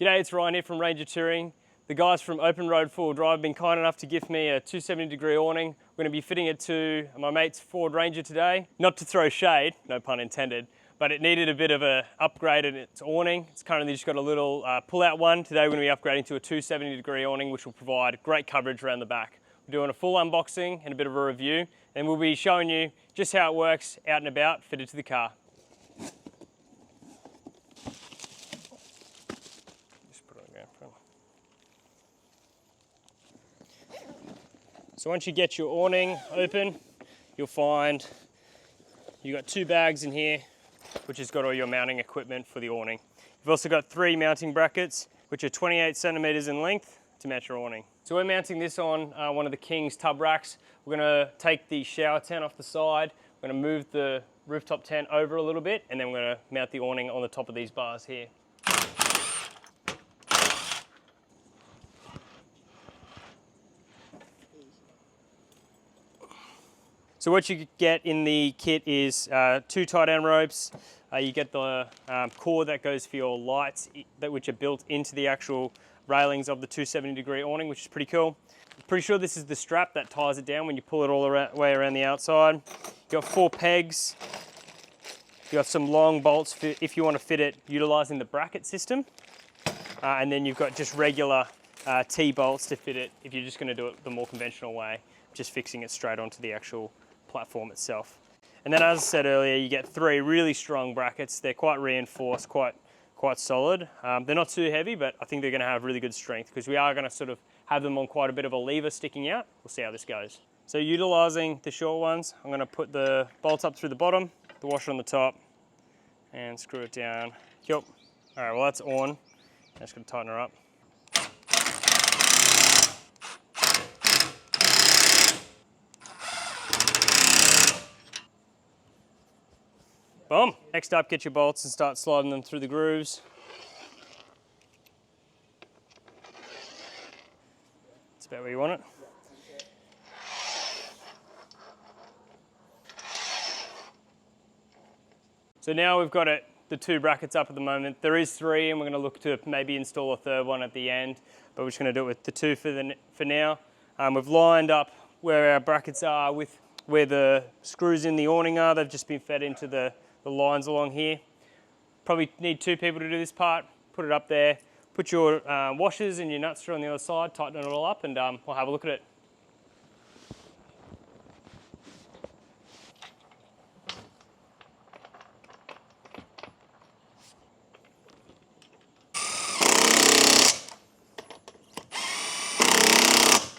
G'day, it's Ryan here from Ranger Touring. The guys from OPENROAD 4-wheel drive have been kind enough to give me a 270-degree awning. We're going to be fitting it to my mate's Ford Ranger today. Not to throw shade, no pun intended, but it needed a bit of an upgrade in its awning. It's currently just got a little pull-out one. Today we're going to be upgrading to a 270-degree awning, which will provide great coverage around the back. We're doing a full unboxing and a bit of a review, and we'll be showing you just how it works out and about, fitted to the car. So once you get your awning open, you'll find you've got 2 bags in here, which has got all your mounting equipment for the awning. You've also got 3 mounting brackets, which are 28 centimeters in length to match your awning. So we're mounting this on one of the King's tub racks. We're gonna take the shower tent off the side. We're gonna move the rooftop tent over a little bit, and then we're gonna mount the awning on the top of these bars here. So what you get in the kit is 2 tight end ropes. You get the cord that goes for your lights, which are built into the actual railings of the 270-degree awning, which is pretty cool. I'm pretty sure this is the strap that ties it down when you pull it all the way around the outside. You've got 4 pegs. You've got some long bolts if you want to fit it utilizing the bracket system. And then you've got just regular T-bolts to fit it if you're just going to do it the more conventional way, just fixing it straight onto the actual platform itself. And then, as I said earlier, you get 3 really strong brackets. They're quite reinforced, quite solid. They're not too heavy, but I think they're going to have really good strength because we are going to sort of have them on quite a bit of a lever sticking out. We'll see how this goes. So utilizing the short ones, I'm going to put the bolts up through the bottom, the washer on the top, and screw it down. Yup. All right, well that's on. I'm just going to tighten her up. Boom. Next up, get your bolts and start sliding them through the grooves. That's about where you want it. So now we've got the 2 brackets up at the moment. There is 3, and we're going to look to maybe install a 3rd one at the end, but we're just going to do it with the 2 for now. We've lined up where our brackets are with where the screws in the awning are. They've just been fed into the lines along here. Probably need 2 people to do this part. Put it up there, put your washers and your nuts through on the other side, tighten it all up, and we'll have a look at it.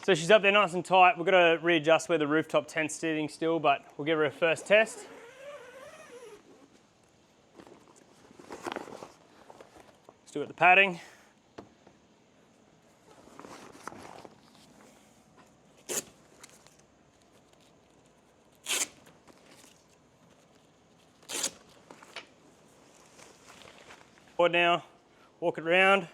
So she's up there nice and tight. We've got to readjust where the rooftop tent's sitting still, but we'll give her a first test. Still got the padding. Forward now, walk it round.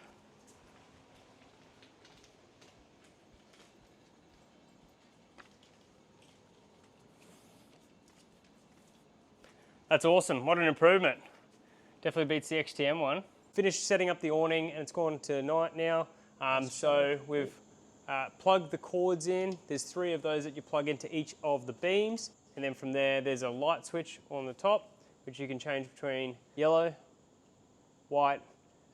That's awesome, what an improvement. Definitely beats the XTM one. Finished setting up the awning and it's gone to night now. So we've plugged the cords in. There's 3 of those that you plug into each of the beams. And then from there, there's a light switch on the top, which you can change between yellow, white,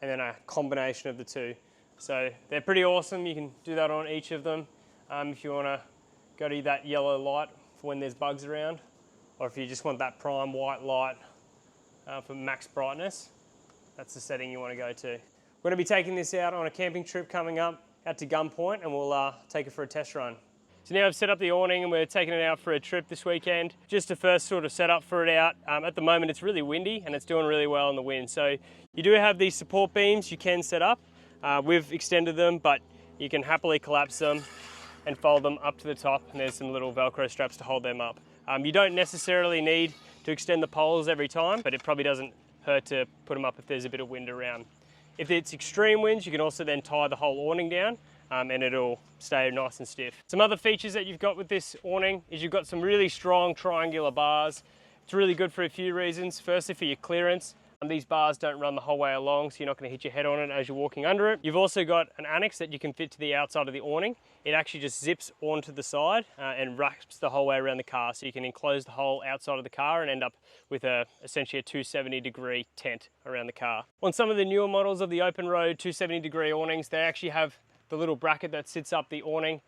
and then a combination of the 2. So they're pretty awesome. You can do that on each of them. If you wanna go to that yellow light for when there's bugs around, or if you just want that prime white light for max brightness, that's the setting you want to go to. We're going to be taking this out on a camping trip coming up out to Gunpoint, and we'll take it for a test run. So now I've set up the awning and we're taking it out for a trip this weekend, just to first sort of set up for it out. At the moment it's really windy and it's doing really well in the wind. So you do have these support beams you can set up. We've extended them, but you can happily collapse them and fold them up to the top, and there's some little Velcro straps to hold them up. You don't necessarily need to extend the poles every time, but it probably doesn't hurt to put them up if there's a bit of wind around. If it's extreme winds, you can also then tie the whole awning down and it'll stay nice and stiff. Some other features that you've got with this awning is you've got some really strong triangular bars. It's really good for a few reasons. Firstly, for your clearance. These bars don't run the whole way along, so you're not going to hit your head on it as you're walking under it. You've also got an annex that you can fit to the outside of the awning. It actually just zips onto the side and wraps the whole way around the car, so you can enclose the whole outside of the car and end up with essentially a 270-degree tent around the car. On some of the newer models of the OPENROAD 270-degree awnings, they actually have the little bracket that sits up the awning.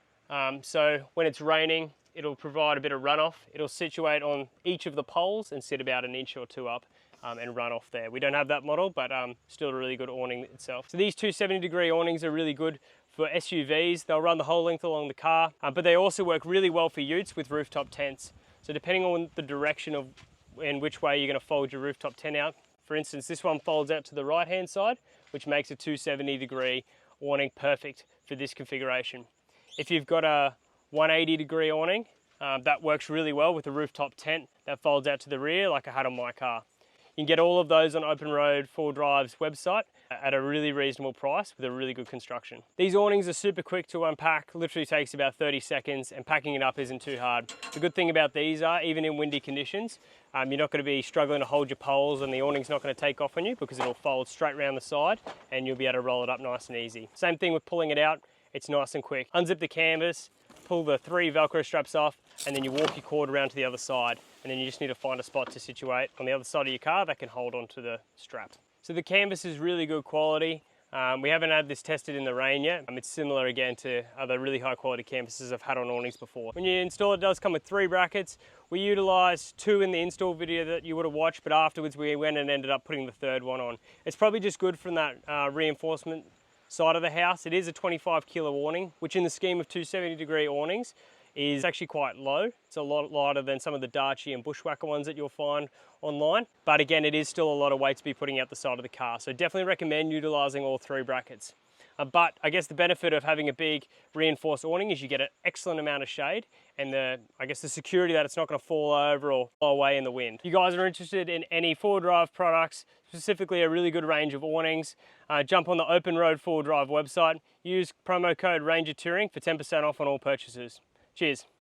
So when it's raining, it'll provide a bit of runoff. It'll situate on each of the poles and sit about an inch or two up and run off there. We don't have that model, but still a really good awning itself. So these 270-degree awnings are really good for SUVs. They'll run the whole length along the car, but they also work really well for utes with rooftop tents. So depending on the direction of and which way you're going to fold your rooftop tent out, for instance, this one folds out to the right-hand side, which makes a 270-degree awning perfect for this configuration. If you've got a 180-degree awning, that works really well with a rooftop tent that folds out to the rear like I had on my car. You can get all of those on OPENROAD 4Drive's website at a really reasonable price with a really good construction. These awnings are super quick to unpack, literally takes about 30 seconds, and packing it up isn't too hard. The good thing about these are, even in windy conditions, you're not going to be struggling to hold your poles, and the awning's not going to take off on you because it'll fold straight around the side and you'll be able to roll it up nice and easy. Same thing with pulling it out, it's nice and quick. Unzip the canvas, pull the 3 Velcro straps off, and then you walk your cord around to the other side, and then you just need to find a spot to situate on the other side of your car that can hold onto the strap. So the canvas is really good quality. We haven't had this tested in the rain yet. It's similar again to other really high quality canvases I've had on awnings before. When you install it, it does come with 3 brackets. We utilised 2 in the install video that you would have watched, but afterwards we went and ended up putting the 3rd one on. It's probably just good from that reinforcement side of the house. It is a 25 kilo awning, which in the scheme of 270-degree awnings is actually quite low. It's a lot lighter than some of the Dachi and Bushwhacker ones that you'll find online. But again, it is still a lot of weight to be putting out the side of the car. So definitely recommend utilising all 3 brackets. But I guess the benefit of having a big reinforced awning is you get an excellent amount of shade and the security that it's not going to fall over or blow away in the wind. If you guys are interested in any 4Drive products, specifically a really good range of awnings, jump on the OPENROAD 4Drive website, use promo code Ranger Touring for 10% off on all purchases. Cheers.